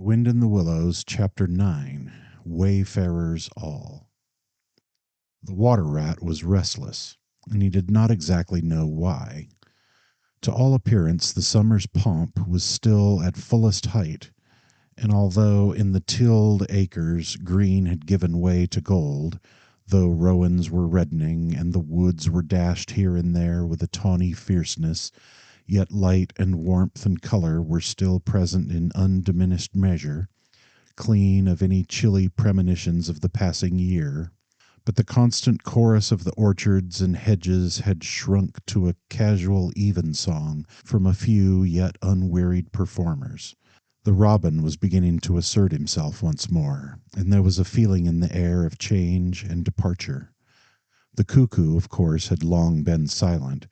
Wind in the Willows, Chapter 9, Wayfarers All. The water rat was restless, and he did not exactly know why. To all appearance, the summer's pomp was still at fullest height, and although in the tilled acres green had given way to gold, though rowans were reddening and the woods were dashed here and there with a tawny fierceness, yet light and warmth and color were still present in undiminished measure, clean of any chilly premonitions of the passing year. But the constant chorus of the orchards and hedges had shrunk to a casual evensong from a few yet unwearied performers. The robin was beginning to assert himself once more, and there was a feeling in the air of change and departure. The cuckoo, of course, had long been silent,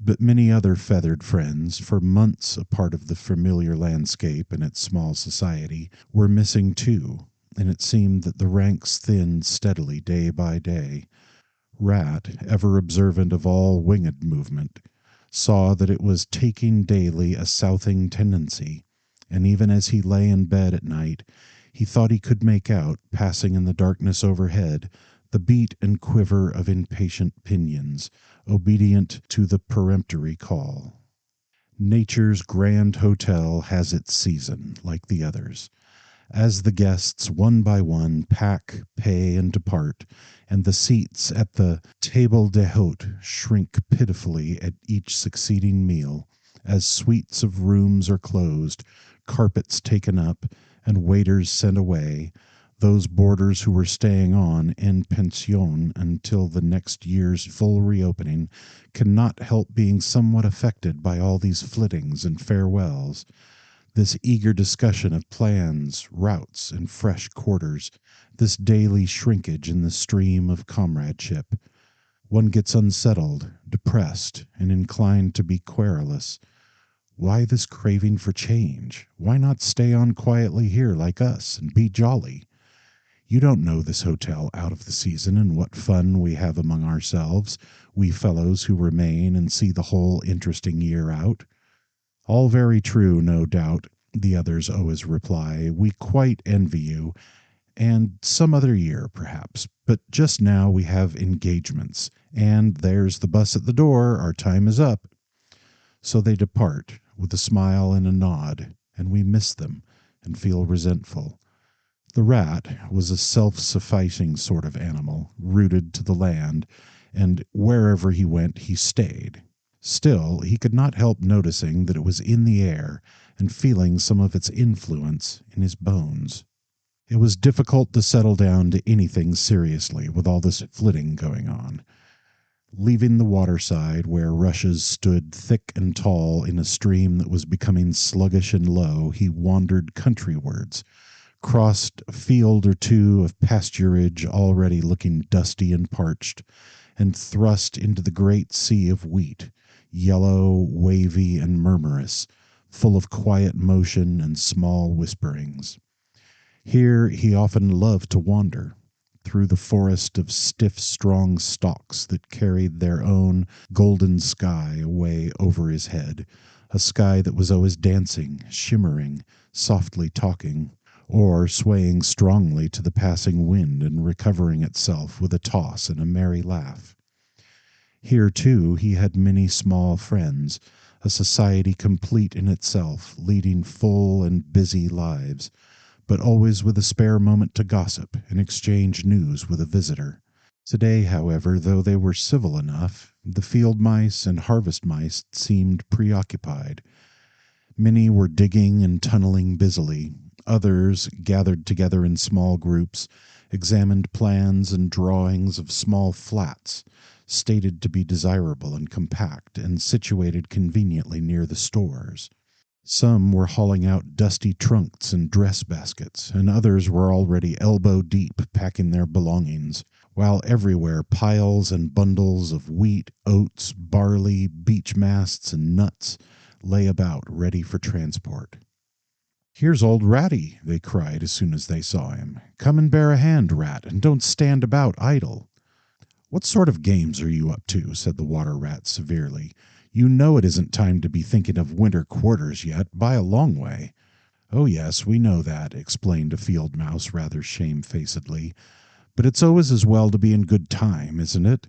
but many other feathered friends, for months a part of the familiar landscape and its small society, were missing too, and it seemed that the ranks thinned steadily day by day. Rat, ever observant of all winged movement, saw that it was taking daily a southing tendency, and even as he lay in bed at night, he thought he could make out, passing in the darkness overhead, the beat and quiver of impatient pinions, obedient to the peremptory call. Nature's grand hotel has its season, like the others. As the guests, one by one, pack, pay, and depart, and the seats at the table d'hôte shrink pitifully at each succeeding meal, as suites of rooms are closed, carpets taken up, and waiters sent away, those boarders who were staying on en pension until the next year's full reopening cannot help being somewhat affected by all these flittings and farewells, this eager discussion of plans, routes, and fresh quarters, this daily shrinkage in the stream of comradeship. One gets unsettled, depressed, and inclined to be querulous. Why this craving for change? Why not stay on quietly here like us and be jolly? You don't know this hotel out of the season and what fun we have among ourselves, we fellows who remain and see the whole interesting year out. All very true, no doubt, the others always reply. We quite envy you, and some other year, perhaps. But just now we have engagements, and there's the bus at the door. Our time is up. So they depart, with a smile and a nod, and we miss them and feel resentful. The rat was a self-sufficing sort of animal, rooted to the land, and wherever he went he stayed. Still, he could not help noticing that it was in the air and feeling some of its influence in his bones. It was difficult to settle down to anything seriously with all this flitting going on. Leaving the waterside, where rushes stood thick and tall in a stream that was becoming sluggish and low, he wandered countrywards, crossed a field or two of pasturage already looking dusty and parched, and thrust into the great sea of wheat, yellow, wavy, and murmurous, full of quiet motion and small whisperings. Here he often loved to wander, through the forest of stiff, strong stalks that carried their own golden sky away over his head, a sky that was always dancing, shimmering, softly talking, or swaying strongly to the passing wind and recovering itself with a toss and a merry laugh. Here, too, he had many small friends, a society complete in itself, leading full and busy lives, but always with a spare moment to gossip and exchange news with a visitor. Today, however, though they were civil enough, the field mice and harvest mice seemed preoccupied. Many were digging and tunneling busily. Others, gathered together in small groups, examined plans and drawings of small flats, stated to be desirable and compact, and situated conveniently near the stores. Some were hauling out dusty trunks and dress baskets, and others were already elbow deep packing their belongings, while everywhere piles and bundles of wheat, oats, barley, beech masts, and nuts lay about ready for transport. "Here's old Ratty," they cried as soon as they saw him. "Come and bear a hand, Rat, and don't stand about idle." "What sort of games are you up to?" said the water rat severely. "You know it isn't time to be thinking of winter quarters yet, by a long way." "Oh, yes, we know that," explained a field mouse rather shamefacedly. "But it's always as well to be in good time, isn't it?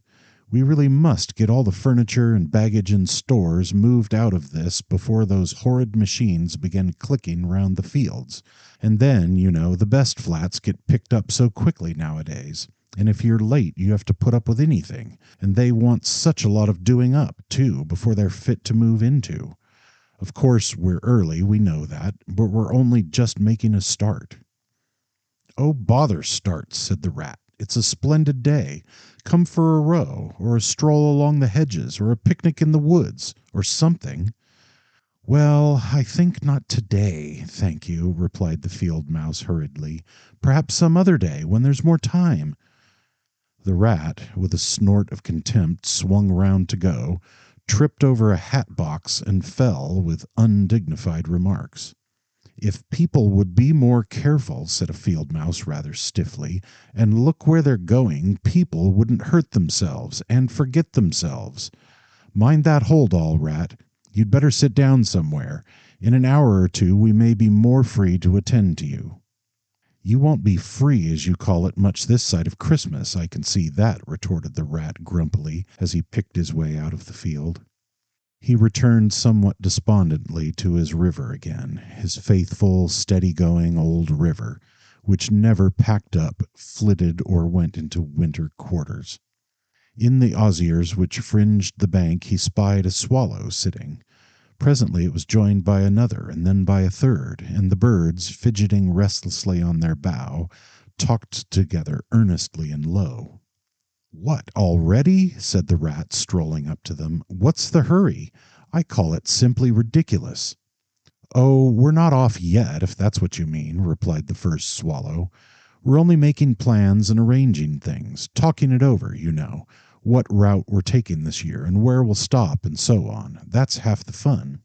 We really must get all the furniture and baggage and stores moved out of this before those horrid machines begin clicking round the fields. And then, the best flats get picked up so quickly nowadays. And if you're late, you have to put up with anything. And they want such a lot of doing up, too, before they're fit to move into. Of course, we're early, we know that, but we're only just making a start." "Oh, bother starts," said the rat. "It's a splendid day. Come for a row, or a stroll along the hedges, or a picnic in the woods, or something." "Well, I think not today, thank you," replied the field mouse hurriedly. "Perhaps some other day, when there's more time." The rat, with a snort of contempt, swung round to go, tripped over a hat box, and fell with undignified remarks. "If people would be more careful," said a field mouse rather stiffly, "and look where they're going, people wouldn't hurt themselves and forget themselves. Mind that hold all, rat. You'd better sit down somewhere. In an hour or two we may be more free to attend to you." "You won't be free, as you call it, much this side of Christmas, I can see that," retorted the rat grumpily as he picked his way out of the field. He returned somewhat despondently to his river again, his faithful, steady-going old river, which never packed up, flitted, or went into winter quarters. In the osiers which fringed the bank he spied a swallow sitting. Presently it was joined by another, and then by a third, and the birds, fidgeting restlessly on their bough, talked together earnestly and low. "What, already?" said the rat, strolling up to them. "What's the hurry? I call it simply ridiculous." "Oh, we're not off yet, if that's what you mean," replied the first swallow. "We're only making plans and arranging things, talking it over, what route we're taking this year, and where we'll stop, and so on. That's half the fun."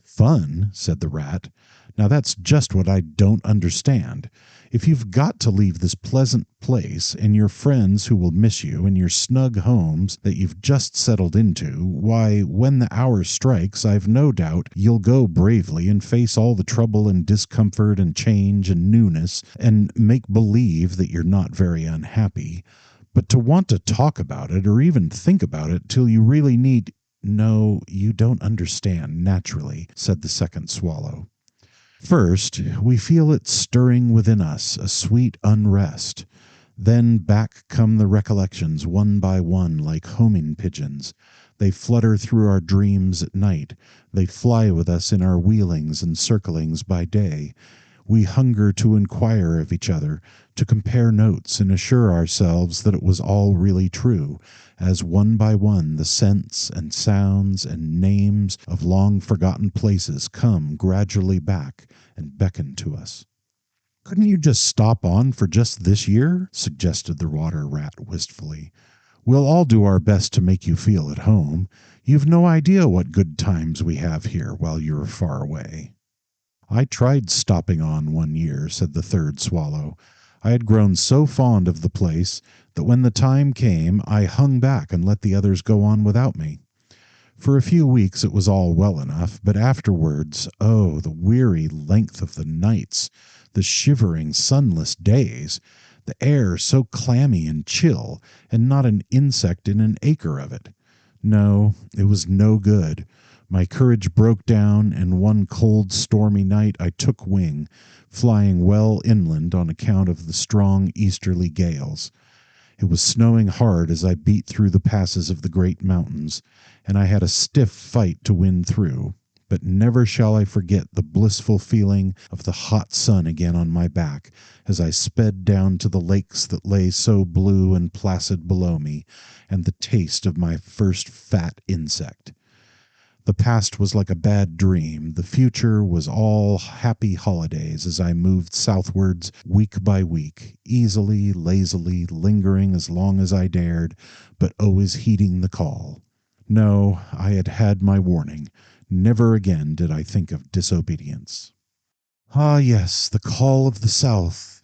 "Fun?" said the rat. "Now that's just what I don't understand. If you've got to leave this pleasant place, and your friends who will miss you, and your snug homes that you've just settled into, why, when the hour strikes, I've no doubt you'll go bravely and face all the trouble and discomfort and change and newness, and make believe that you're not very unhappy. But to want to talk about it, or even think about it, till you really need—" "No, you don't understand, naturally," said the second swallow. "First, we feel it stirring within us, a sweet unrest. Then back come the recollections one by one like homing pigeons. They flutter through our dreams at night. They fly with us in our wheelings and circlings by day. We hunger to inquire of each other, to compare notes and assure ourselves that it was all really true, as one by one the scents and sounds and names of long forgotten places come gradually back and beckon to us." "Couldn't you just stop on for just this year?" suggested the water rat wistfully. "We'll all do our best to make you feel at home. You've no idea what good times we have here while you're far away." "I tried stopping on one year," said the third swallow. "I had grown so fond of the place that when the time came I hung back and let the others go on without me. For a few weeks it was all well enough, but afterwards, oh, the weary length of the nights, the shivering sunless days, the air so clammy and chill, and not an insect in an acre of it. No, it was no good. My courage broke down, and one cold, stormy night I took wing, flying well inland on account of the strong easterly gales. It was snowing hard as I beat through the passes of the great mountains, and I had a stiff fight to win through. But never shall I forget the blissful feeling of the hot sun again on my back as I sped down to the lakes that lay so blue and placid below me, and the taste of my first fat insect. The past was like a bad dream. The future was all happy holidays as I moved southwards week by week, easily, lazily, lingering as long as I dared, but always heeding the call. No, I had had my warning. Never again did I think of disobedience. "Ah, yes, the call of the South,"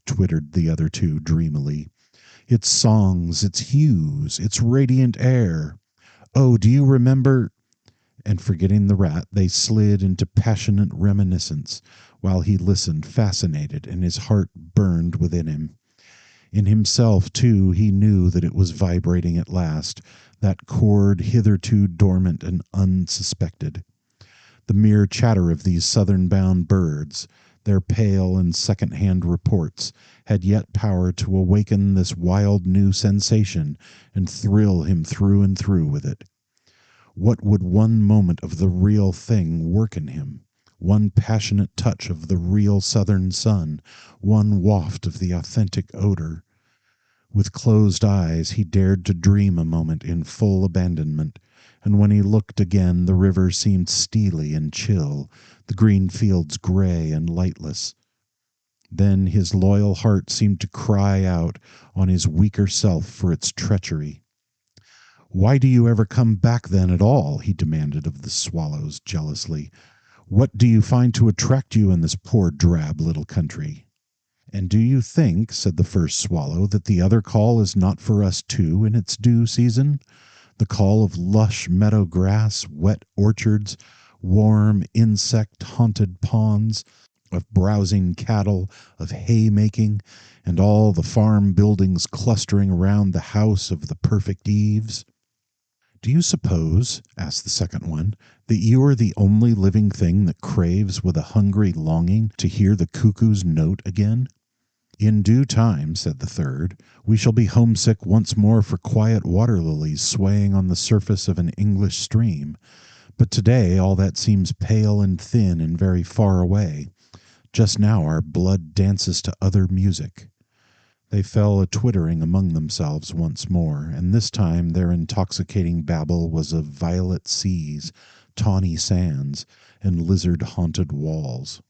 twittered the other two dreamily. "Its songs, its hues, its radiant air. Oh, do you remember—" and forgetting the rat, they slid into passionate reminiscence while he listened, fascinated, and his heart burned within him. In himself, too, he knew that it was vibrating at last, that chord hitherto dormant and unsuspected. The mere chatter of these southern-bound birds, their pale and second-hand reports, had yet power to awaken this wild new sensation and thrill him through and through with it. What would one moment of the real thing work in him? One passionate touch of the real southern sun, one waft of the authentic odor. With closed eyes he dared to dream a moment in full abandonment, and when he looked again the river seemed steely and chill, the green fields gray and lightless. Then his loyal heart seemed to cry out on his weaker self for its treachery. "Why do you ever come back then at all?" he demanded of the swallows jealously. "What do you find to attract you in this poor drab little country?" "And do you think," said the first swallow, "that the other call is not for us too in its due season? The call of lush meadow grass, wet orchards, warm insect haunted ponds, of browsing cattle, of haymaking, and all the farm buildings clustering around the house of the perfect eaves." "Do you suppose," asked the second one, "that you are the only living thing that craves with a hungry longing to hear the cuckoo's note again?" "In due time," said the third, "we shall be homesick once more for quiet water lilies swaying on the surface of an English stream. But today all that seems pale and thin and very far away. Just now our blood dances to other music." They fell a twittering among themselves once more, and this time their intoxicating babble was of violet seas, tawny sands, and lizard-haunted walls.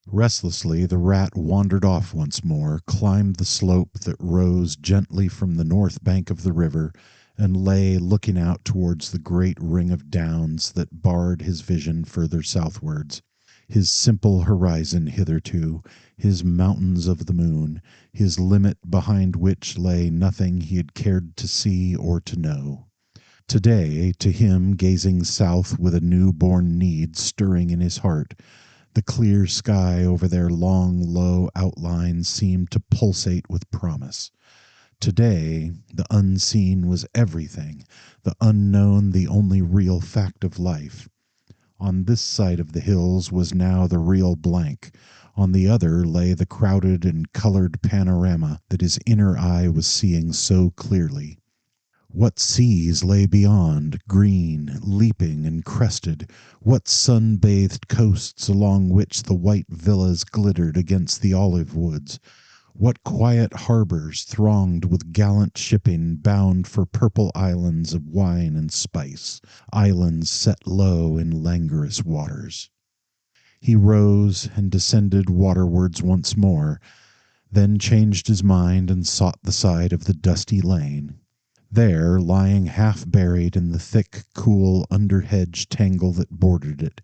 Restlessly the rat wandered off once more, climbed the slope that rose gently from the north bank of the river, and lay looking out towards the great ring of downs that barred his vision further southwards. His simple horizon hitherto, his mountains of the moon, his limit behind which lay nothing he had cared to see or to know. Today, to him gazing south with a new-born need stirring in his heart, the clear sky over their long, low outlines seemed to pulsate with promise. Today, the unseen was everything, the unknown the only real fact of life. On this side of the hills was now the real blank. On the other lay the crowded and colored panorama that his inner eye was seeing so clearly. What seas lay beyond, green, leaping, and crested! What sun-bathed coasts along which the white villas glittered against the olive woods! What quiet harbors thronged with gallant shipping bound for purple islands of wine and spice, islands set low in languorous waters! He rose and descended waterwards once more, then changed his mind and sought the side of the dusty lane. There, lying half buried in the thick, cool underhedge tangle that bordered it,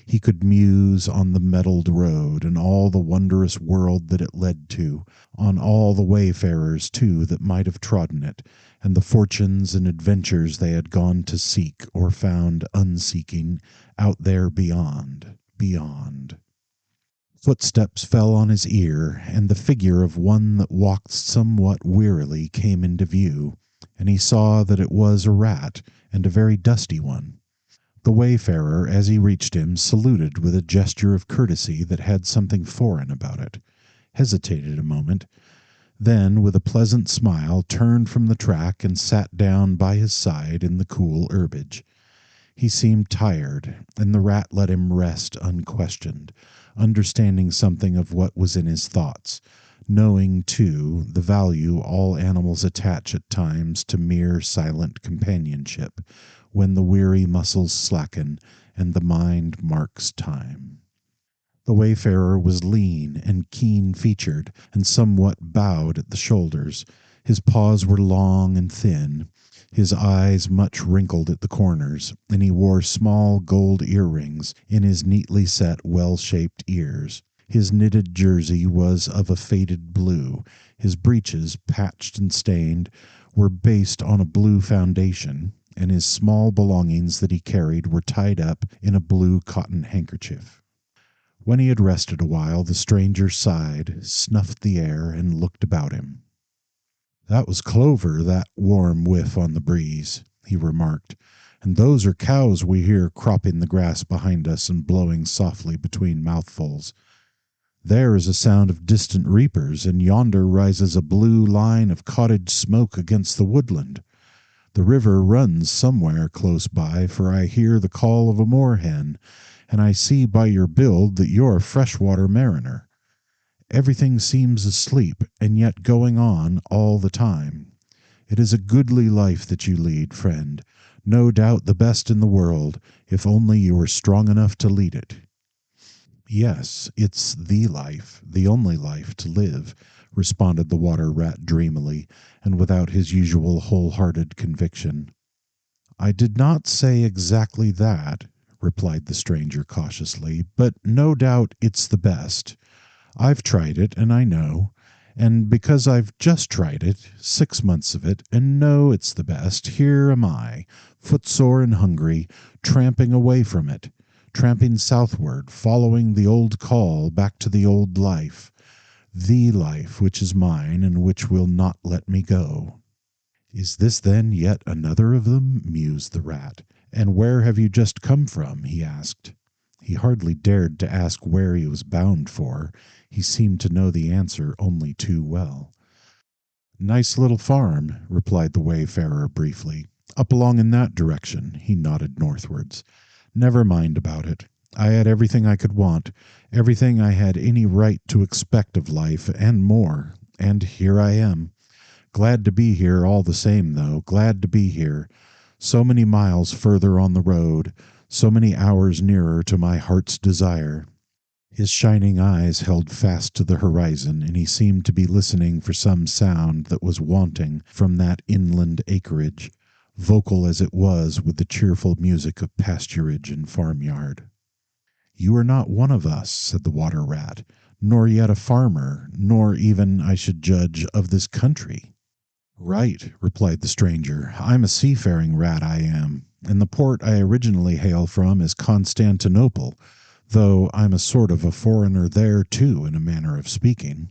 he could muse on the metalled road and all the wondrous world that it led to, on all the wayfarers, too, that might have trodden it, and the fortunes and adventures they had gone to seek or found unseeking out there beyond. Footsteps fell on his ear, and the figure of one that walked somewhat wearily came into view, and he saw that it was a rat, and a very dusty one. The wayfarer, as he reached him, saluted with a gesture of courtesy that had something foreign about it, hesitated a moment, then, with a pleasant smile, turned from the track and sat down by his side in the cool herbage. He seemed tired, and the rat let him rest unquestioned, understanding something of what was in his thoughts, knowing, too, the value all animals attach at times to mere silent companionship, when the weary muscles slacken and the mind marks time. The wayfarer was lean and keen-featured, and somewhat bowed at the shoulders. His paws were long and thin, his eyes much wrinkled at the corners, and he wore small gold earrings in his neatly set, well-shaped ears. His knitted jersey was of a faded blue. His breeches, patched and stained, were based on a blue foundation, and his small belongings that he carried were tied up in a blue cotton handkerchief. When he had rested a while, the stranger sighed, snuffed the air, and looked about him. "That was clover, that warm whiff on the breeze," he remarked, "and those are cows we hear cropping the grass behind us and blowing softly between mouthfuls. There is a sound of distant reapers, and yonder rises a blue line of cottage smoke against the woodland. The river runs somewhere close by, for I hear the call of a moorhen, and I see by your build that you're a freshwater mariner. Everything seems asleep, and yet going on all the time. It is a goodly life that you lead, friend, no doubt the best in the world, if only you were strong enough to lead it." "Yes, it's the life, the only life to live," responded the water rat dreamily, and without his usual wholehearted conviction. "I did not say exactly that," replied the stranger cautiously, "but no doubt it's the best. I've tried it, and I know. And because I've just tried it, 6 months of it, and know it's the best, here am I, footsore and hungry, tramping away from it, tramping southward, following the old call back to the life which is mine and which will not let me go." "Is this then yet another of them?" mused the rat. "And where have you just come from?" he asked. He hardly dared to ask where he was bound for. He seemed to know the answer only too well. "Nice little farm," replied the wayfarer briefly. "Up along in that direction." He nodded northwards. "Never mind about it. I had everything I could want, everything I had any right to expect of life, and more. And here I am. Glad to be here all the same, though. Glad to be here. So many miles further on the road, so many hours nearer to my heart's desire." His shining eyes held fast to the horizon, and he seemed to be listening for some sound that was wanting from that inland acreage, vocal as it was with the cheerful music of pasturage and farmyard. "You are not one of us," said the water rat, "nor yet a farmer, nor even, I should judge, of this country." "Right," replied the stranger. "I'm a seafaring rat, I am, and the port I originally hail from is Constantinople, though I'm a sort of a foreigner there, too, in a manner of speaking.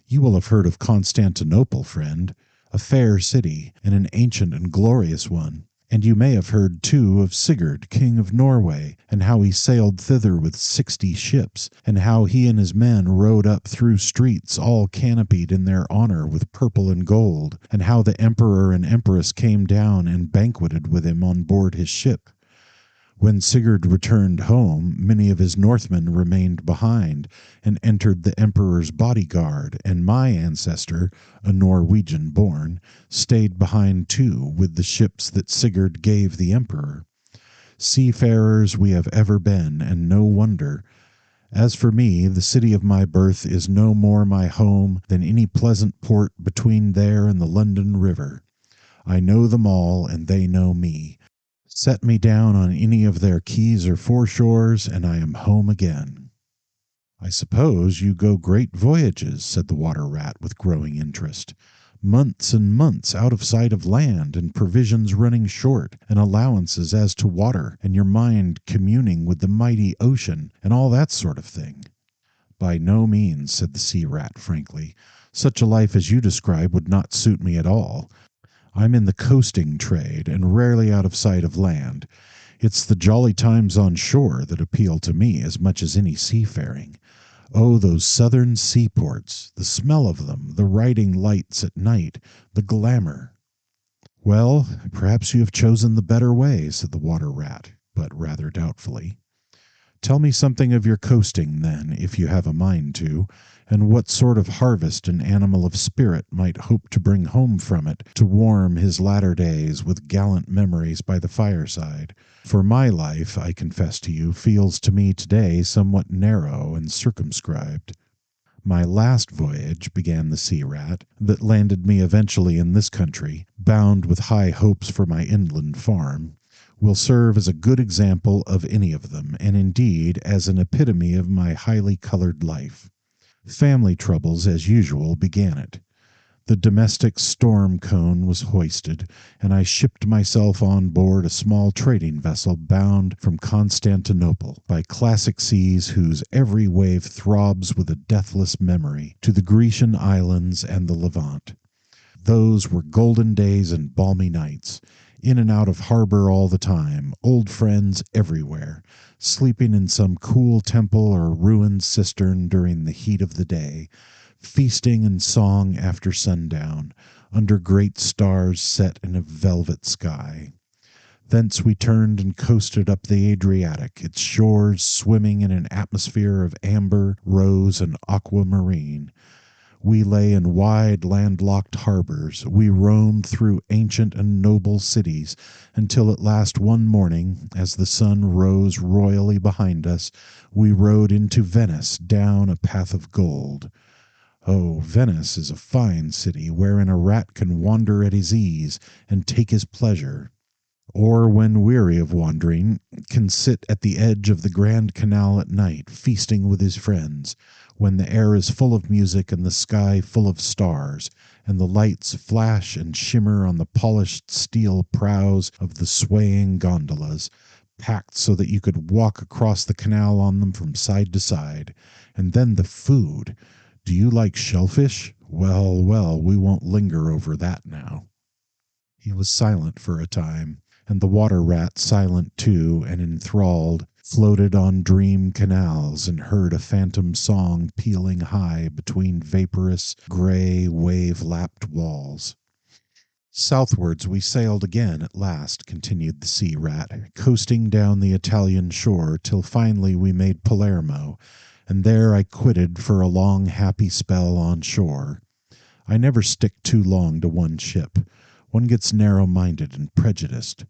You will have heard of Constantinople, friend, a fair city, and an ancient and glorious one. And you may have heard, too, of Sigurd, King of Norway, and how he sailed thither with 60 ships, and how he and his men rode up through streets all canopied in their honor with purple and gold, and how the emperor and empress came down and banqueted with him on board his ship. When Sigurd returned home, many of his Northmen remained behind and entered the emperor's bodyguard, and my ancestor, a Norwegian born, stayed behind too with the ships that Sigurd gave the emperor. Seafarers we have ever been, and no wonder. As for me, the city of my birth is no more my home than any pleasant port between there and the London River. I know them all, and they know me. Set me down on any of their quays or foreshores, and I am home again." "I suppose you go great voyages," said the water rat with growing interest. "Months and months out of sight of land, and provisions running short, and allowances as to water, and your mind communing with the mighty ocean, and all that sort of thing." "By no means," said the sea rat frankly. "Such a life as you describe would not suit me at all. I'm in the coasting trade, and rarely out of sight of land. It's the jolly times on shore that appeal to me as much as any seafaring. Oh, those southern seaports, the smell of them, the riding lights at night, the glamour." "Well, perhaps you have chosen the better way," said the water rat, but rather doubtfully. "Tell me something of your coasting, then, if you have a mind to, and what sort of harvest an animal of spirit might hope to bring home from it to warm his latter days with gallant memories by the fireside. For my life, I confess to you, feels to me today somewhat narrow and circumscribed." "My last voyage," began the sea rat, "that landed me eventually in this country, bound with high hopes for my inland farm, will serve as a good example of any of them, and indeed as an epitome of my highly colored life. Family troubles, as usual, began it. The domestic storm cone was hoisted, and I shipped myself on board a small trading vessel bound from Constantinople by classic seas whose every wave throbs with a deathless memory to the Grecian islands and the Levant. Those were golden days and balmy nights, in and out of harbor all the time, old friends everywhere, sleeping in some cool temple or ruined cistern during the heat of the day, feasting and song after sundown, under great stars set in a velvet sky. Thence we turned and coasted up the Adriatic, its shores swimming in an atmosphere of amber, rose, and aquamarine. We lay in wide landlocked harbors. We roamed through ancient and noble cities until at last one morning, as the sun rose royally behind us, we rode into Venice down a path of gold. Oh, Venice is a fine city wherein a rat can wander at his ease and take his pleasure, or when weary of wandering, can sit at the edge of the Grand Canal at night, feasting with his friends, when the air is full of music and the sky full of stars, and the lights flash and shimmer on the polished steel prows of the swaying gondolas, packed so that you could walk across the canal on them from side to side. And then the food. Do you like shellfish? Well, well, we won't linger over that now. He was silent for a time, and the water rat, silent too and enthralled, floated on dream canals and heard a phantom song pealing high between vaporous, gray, wave-lapped walls. Southwards we sailed again at last, continued the sea rat, coasting down the Italian shore till finally we made Palermo, and there I quitted for a long happy spell on shore. I never stick too long to one ship. One gets narrow-minded and prejudiced.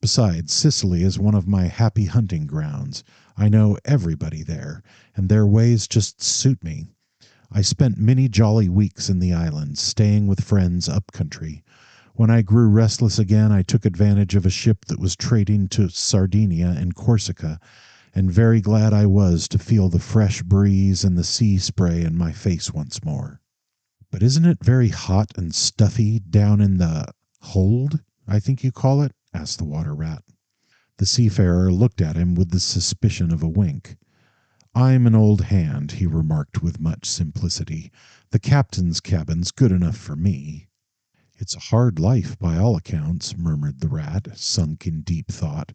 Besides, Sicily is one of my happy hunting grounds. I know everybody there, and their ways just suit me. I spent many jolly weeks in the islands, staying with friends up country. When I grew restless again, I took advantage of a ship that was trading to Sardinia and Corsica, and very glad I was to feel the fresh breeze and the sea spray in my face once more. But isn't it very hot and stuffy down in the hold, I think you call it? Asked the water rat. The seafarer looked at him with the suspicion of a wink. I'm an old hand, he remarked with much simplicity. The captain's cabin's good enough for me. It's a hard life by all accounts, murmured the rat, sunk in deep thought.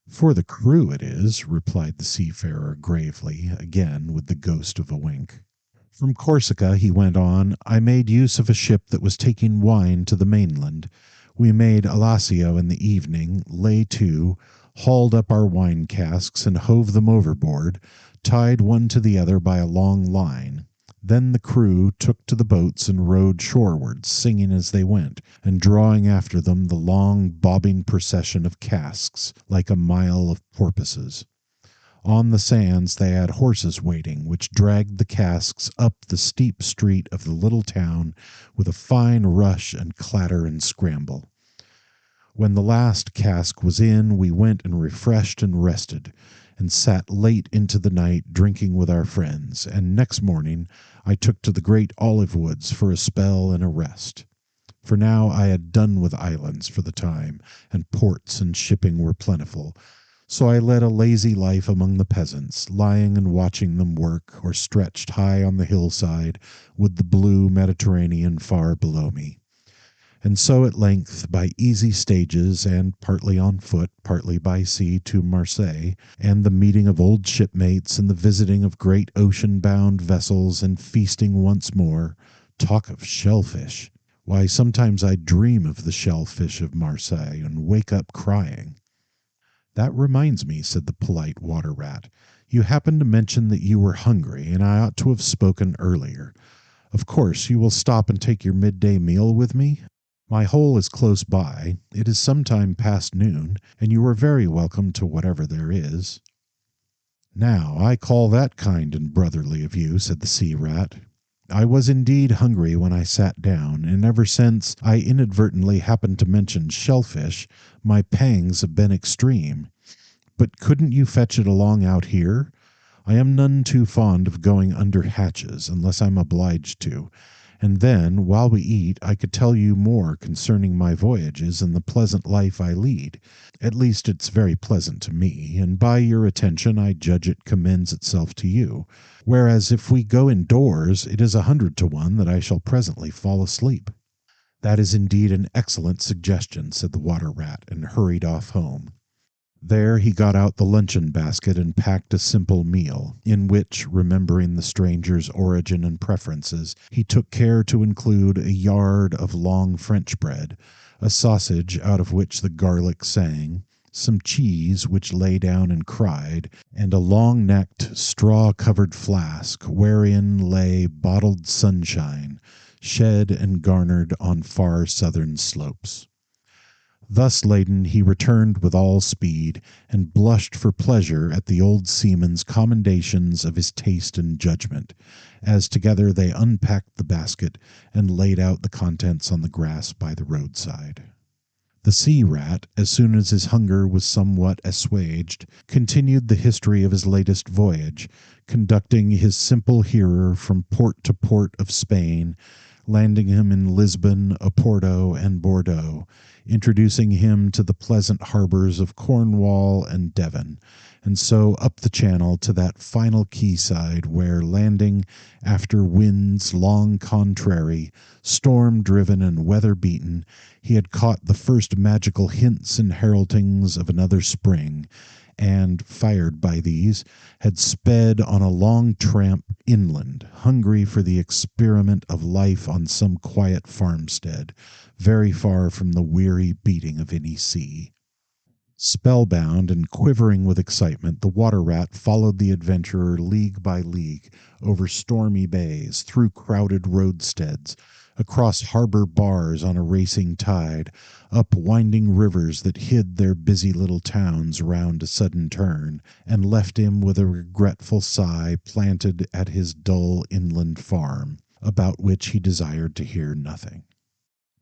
For the crew it is, replied the seafarer gravely, again with the ghost of a wink. From Corsica, he went on, I made use of a ship that was taking wine to the mainland. We made Alassio in the evening, lay to, hauled up our wine casks and hove them overboard, tied one to the other by a long line. Then the crew took to the boats and rowed shorewards, singing as they went, and drawing after them the long bobbing procession of casks, like a mile of porpoises. On the sands they had horses waiting, which dragged the casks up the steep street of the little town with a fine rush and clatter and scramble. When the last cask was in, we went and refreshed and rested, and sat late into the night drinking with our friends, and next morning I took to the great olive woods for a spell and a rest. For now I had done with islands for the time, and ports and shipping were plentiful. So I led a lazy life among the peasants, lying and watching them work, or stretched high on the hillside with the blue Mediterranean far below me. And so at length, by easy stages, and partly on foot, partly by sea to Marseille, and the meeting of old shipmates, and the visiting of great ocean-bound vessels, and feasting once more, talk of shellfish! Why, sometimes I dream of the shellfish of Marseille, and wake up crying. That reminds me, said the polite water rat. You happened to mention that you were hungry, and I ought to have spoken earlier. Of course, you will stop and take your midday meal with me? My hole is close by. It is some time past noon, and you are very welcome to whatever there is. Now, I call that kind and brotherly of you, said the sea rat. I was indeed hungry when I sat down, and ever since I inadvertently happened to mention shellfish, my pangs have been extreme. But couldn't you fetch it along out here? I am none too fond of going under hatches, unless I'm obliged to, And then, while we eat, I could tell you more concerning my voyages and the pleasant life I lead. At least it's very pleasant to me, and by your attention I judge it commends itself to you. Whereas if we go indoors, it is 100 to 1 that I shall presently fall asleep." "That is indeed an excellent suggestion," said the water rat, and hurried off home. There he got out the luncheon basket and packed a simple meal, in which, remembering the stranger's origin and preferences, he took care to include a yard of long French bread, a sausage out of which the garlic sang, some cheese which lay down and cried, and a long-necked, straw-covered flask wherein lay bottled sunshine, shed and garnered on far southern slopes. Thus laden, he returned with all speed, and blushed for pleasure at the old seaman's commendations of his taste and judgment, as together they unpacked the basket and laid out the contents on the grass by the roadside. The sea rat, as soon as his hunger was somewhat assuaged, continued the history of his latest voyage, conducting his simple hearer from port to port of Spain, landing him in Lisbon, Oporto, and Bordeaux, introducing him to the pleasant harbors of Cornwall and Devon, and so up the channel to that final quayside where, landing after winds long contrary, storm-driven and weather-beaten, he had caught the first magical hints and heraldings of another spring, and, fired by these, had sped on a long tramp inland, hungry for the experiment of life on some quiet farmstead, very far from the weary beating of any sea. Spellbound and quivering with excitement, the water rat followed the adventurer league by league, over stormy bays, through crowded roadsteads, across harbor bars on a racing tide, up winding rivers that hid their busy little towns round a sudden turn, and left him with a regretful sigh planted at his dull inland farm, about which he desired to hear nothing.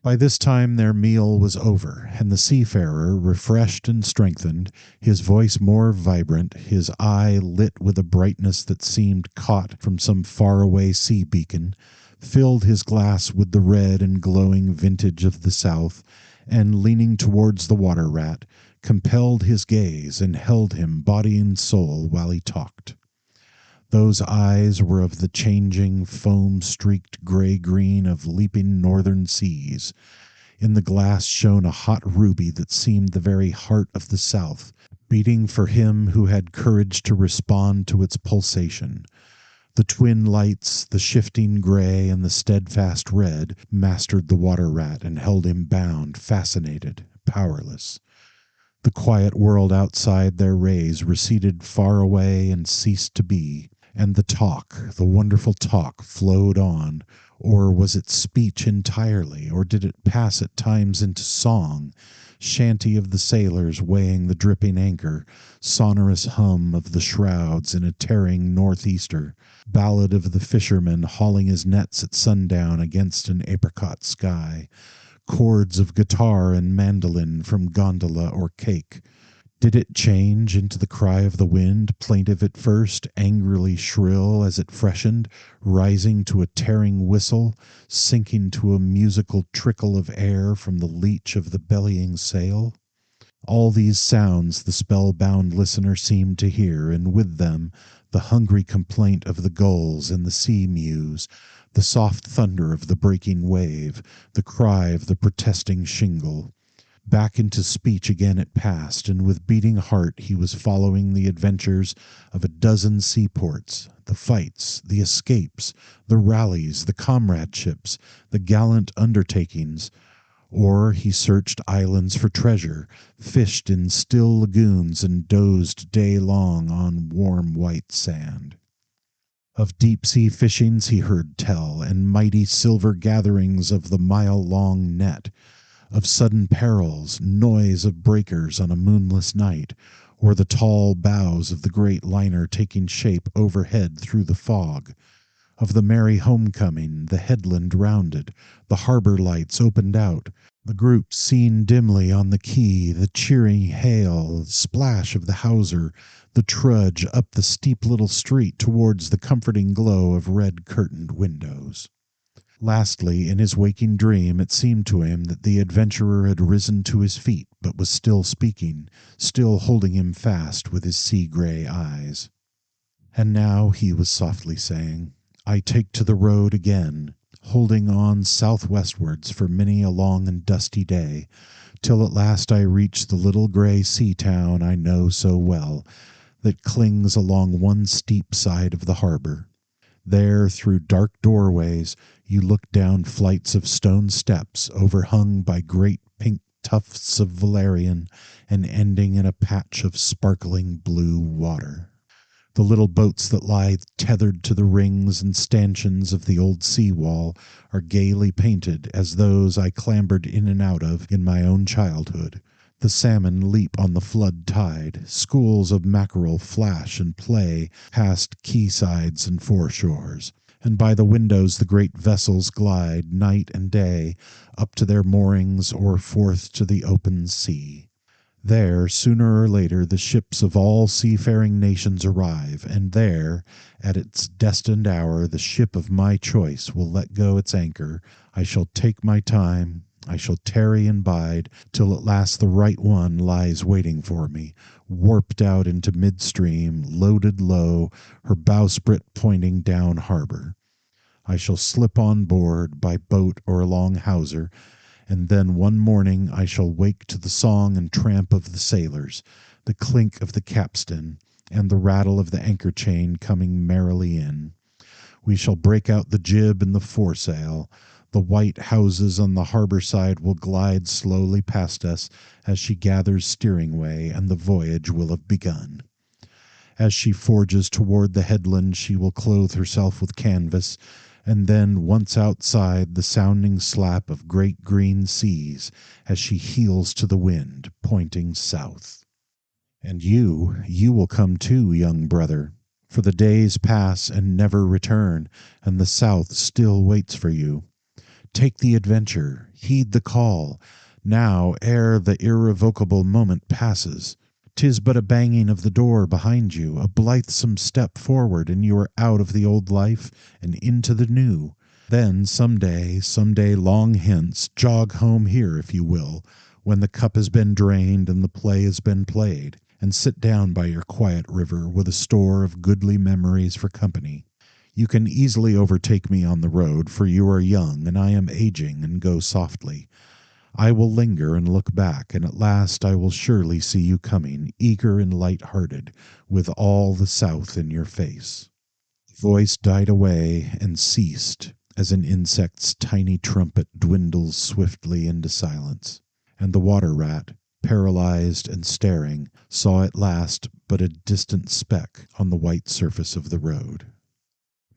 By this time their meal was over, and the seafarer, refreshed and strengthened, his voice more vibrant, his eye lit with a brightness that seemed caught from some far-away sea beacon, filled his glass with the red and glowing vintage of the south, and, leaning towards the water rat, compelled his gaze and held him body and soul while he talked. Those eyes were of the changing, foam-streaked gray-green of leaping northern seas. In the glass shone a hot ruby that seemed the very heart of the South, beating for him who had courage to respond to its pulsation. The twin lights, the shifting gray and the steadfast red, mastered the water rat and held him bound, fascinated, powerless. The quiet world outside their rays receded far away and ceased to be. And the talk, the wonderful talk, flowed on, or was it speech entirely, or did it pass at times into song, shanty of the sailors weighing the dripping anchor, sonorous hum of the shrouds in a tearing northeaster, ballad of the fisherman hauling his nets at sundown against an apricot sky, chords of guitar and mandolin from gondola or cake. Did it change into the cry of the wind, plaintive at first, angrily shrill as it freshened, rising to a tearing whistle, sinking to a musical trickle of air from the leach of the bellying sail? All these sounds the spellbound listener seemed to hear, and with them the hungry complaint of the gulls and the sea mews, the soft thunder of the breaking wave, the cry of the protesting shingle. Back into speech again it passed, and with beating heart he was following the adventures of a dozen seaports, the fights, the escapes, the rallies, the comradeships, the gallant undertakings. Or he searched islands for treasure, fished in still lagoons, and dozed day long on warm white sand. Of deep-sea fishings he heard tell, and mighty silver gatherings of the mile-long net, of sudden perils, noise of breakers on a moonless night, or the tall bows of the great liner taking shape overhead through the fog, of the merry homecoming, the headland rounded, the harbor lights opened out, the groups seen dimly on the quay, the cheering hail, the splash of the hawser, the trudge up the steep little street towards the comforting glow of red-curtained windows. Lastly, in his waking dream, it seemed to him that the adventurer had risen to his feet, but was still speaking, still holding him fast with his sea-gray eyes. And now he was softly saying, I take to the road again, holding on southwestwards for many a long and dusty day, till at last I reach the little gray sea town I know so well, that clings along one steep side of the harbor. There, through dark doorways, you look down flights of stone steps overhung by great pink tufts of valerian and ending in a patch of sparkling blue water. The little boats that lie tethered to the rings and stanchions of the old sea wall are gaily painted as those I clambered in and out of in my own childhood. The salmon leap on the flood tide, schools of mackerel flash and play past quaysides and foreshores, and by the windows the great vessels glide night and day up to their moorings or forth to the open sea. There, sooner or later, the ships of all seafaring nations arrive, and there, at its destined hour, the ship of my choice will let go its anchor. I shall take my time, I shall tarry and bide, till at last the right one lies waiting for me, warped out into midstream, loaded low, her bowsprit pointing down harbor. I shall slip on board by boat or long hawser, and then one morning I shall wake to the song and tramp of the sailors, the clink of the capstan, and the rattle of the anchor chain coming merrily in. We shall break out the jib and the foresail. The white houses on the harbor side will glide slowly past us as she gathers steering way, and the voyage will have begun. As she forges toward the headland, she will clothe herself with canvas, and then, once outside, the sounding slap of great green seas as she heels to the wind, pointing south. And you will come too, young brother, for the days pass and never return, and the south still waits for you. Take the adventure, heed the call, now ere the irrevocable moment passes. 'Tis but a banging of the door behind you, a blithesome step forward, and you are out of the old life and into the new. Then some day long hence, jog home here if you will, when the cup has been drained and the play has been played, and sit down by your quiet river with a store of goodly memories for company. You can easily overtake me on the road, for you are young and I am aging and go softly. I will linger and look back, and at last I will surely see you coming, eager and light-hearted, with all the south in your face. The voice died away and ceased as an insect's tiny trumpet dwindles swiftly into silence, and the water rat, paralyzed and staring, saw at last but a distant speck on the white surface of the road.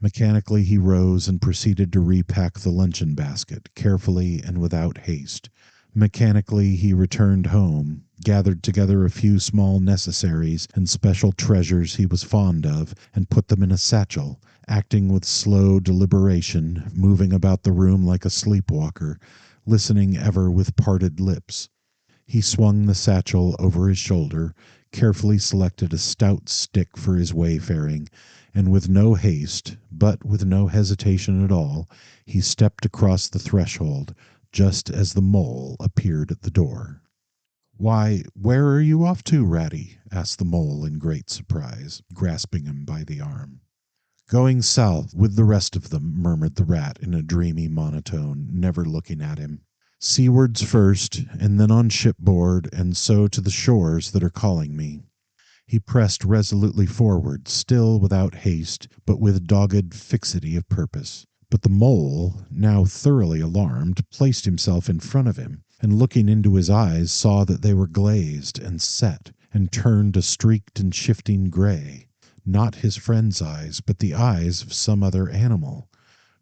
Mechanically he rose and proceeded to repack the luncheon basket, carefully and without haste. Mechanically he returned home, gathered together a few small necessaries and special treasures he was fond of, and put them in a satchel, acting with slow deliberation, moving about the room like a sleepwalker, listening ever with parted lips. He swung the satchel over his shoulder, carefully selected a stout stick for his wayfaring, and with no haste, but with no hesitation at all, he stepped across the threshold, just as the mole appeared at the door. "Why, where are you off to, Ratty?" asked the mole in great surprise, grasping him by the arm. "Going south with the rest of them," murmured the rat in a dreamy monotone, never looking at him. "Seawards first, and then on shipboard, and so to the shores that are calling me." He pressed resolutely forward, still without haste, but with dogged fixity of purpose. But the mole, now thoroughly alarmed, placed himself in front of him, and looking into his eyes saw that they were glazed and set, and turned a streaked and shifting gray. Not his friend's eyes, but the eyes of some other animal.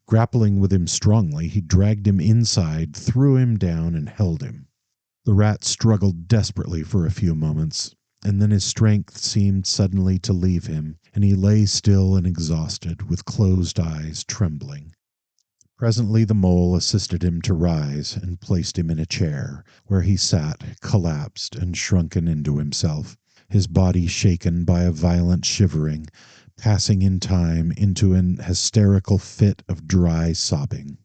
Grappling with him strongly, he dragged him inside, threw him down, and held him. The rat struggled desperately for a few moments, and then his strength seemed suddenly to leave him, and he lay still and exhausted, with closed eyes, trembling. Presently the mole assisted him to rise, and placed him in a chair, where he sat, collapsed and shrunken into himself, his body shaken by a violent shivering, passing in time into an hysterical fit of dry sobbing.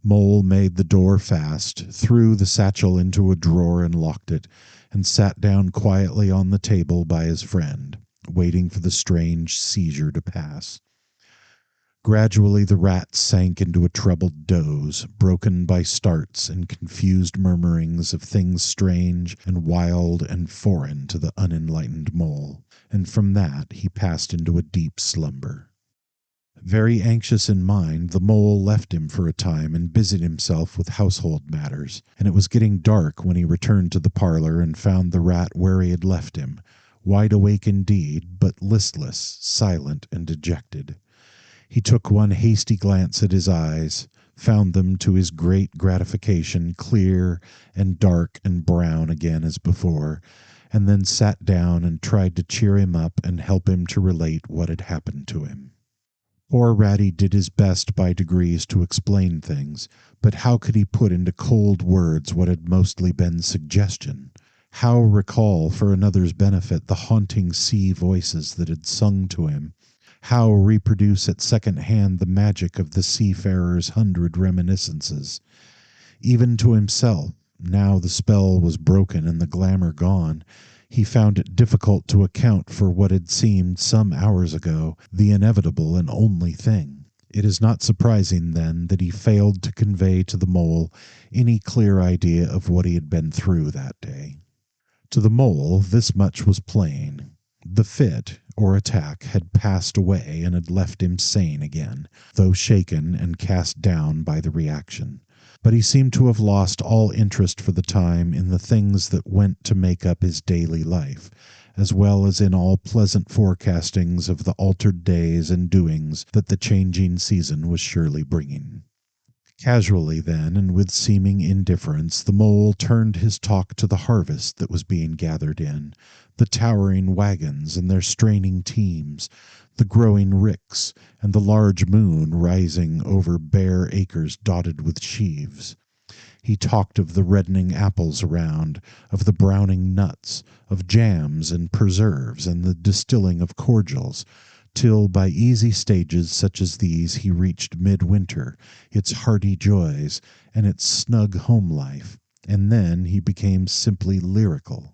Mole made the door fast, threw the satchel into a drawer and locked it, and sat down quietly on the table by his friend, waiting for the strange seizure to pass. Gradually the rat sank into a troubled doze, broken by starts and confused murmurings of things strange and wild and foreign to the unenlightened mole, and from that he passed into a deep slumber. Very anxious in mind, the mole left him for a time and busied himself with household matters, and it was getting dark when he returned to the parlor and found the rat where he had left him, wide awake indeed, but listless, silent, and dejected. He took one hasty glance at his eyes, found them to his great gratification clear and dark and brown again as before, and then sat down and tried to cheer him up and help him to relate what had happened to him. Poor Ratty did his best by degrees to explain things, but how could he put into cold words what had mostly been suggestion? How recall for another's benefit the haunting sea voices that had sung to him? How reproduce at second hand the magic of the seafarer's 100 reminiscences? Even to himself, now the spell was broken and the glamour gone, he found it difficult to account for what had seemed some hours ago the inevitable and only thing. It is not surprising, then, that he failed to convey to the mole any clear idea of what he had been through that day. To the mole, this much was plain. The fit, or attack, had passed away and had left him sane again, though shaken and cast down by the reaction. But he seemed to have lost all interest for the time in the things that went to make up his daily life, as well as in all pleasant forecastings of the altered days and doings that the changing season was surely bringing. Casually then, and with seeming indifference, the mole turned his talk to the harvest that was being gathered in, the towering wagons and their straining teams, the growing ricks, and the large moon rising over bare acres dotted with sheaves. He talked of the reddening apples around, of the browning nuts, of jams and preserves, and the distilling of cordials, till by easy stages such as these he reached midwinter, its hearty joys, and its snug home life, and then he became simply lyrical.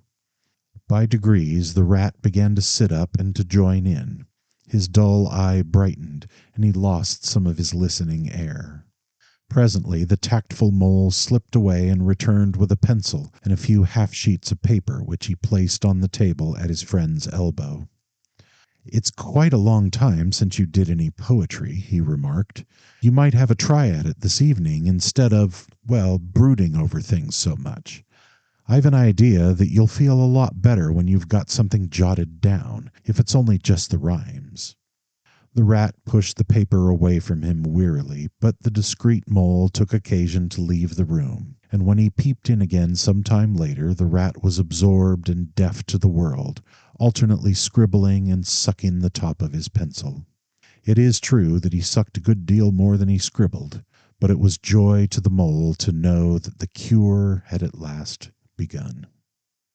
By degrees the rat began to sit up and to join in. His dull eye brightened, and he lost some of his listening air. Presently the tactful mole slipped away and returned with a pencil and a few half-sheets of paper, which he placed on the table at his friend's elbow. "It's quite a long time since you did any poetry," he remarked. "You might have a try at it this evening instead of, well, brooding over things so much. I've an idea that you'll feel a lot better when you've got something jotted down, if it's only just the rhymes." The rat pushed the paper away from him wearily, but the discreet mole took occasion to leave the room, and when he peeped in again some time later, the rat was absorbed and deaf to the world, alternately scribbling and sucking the top of his pencil. It is true that he sucked a good deal more than he scribbled, but it was joy to the mole to know that the cure had at last begun.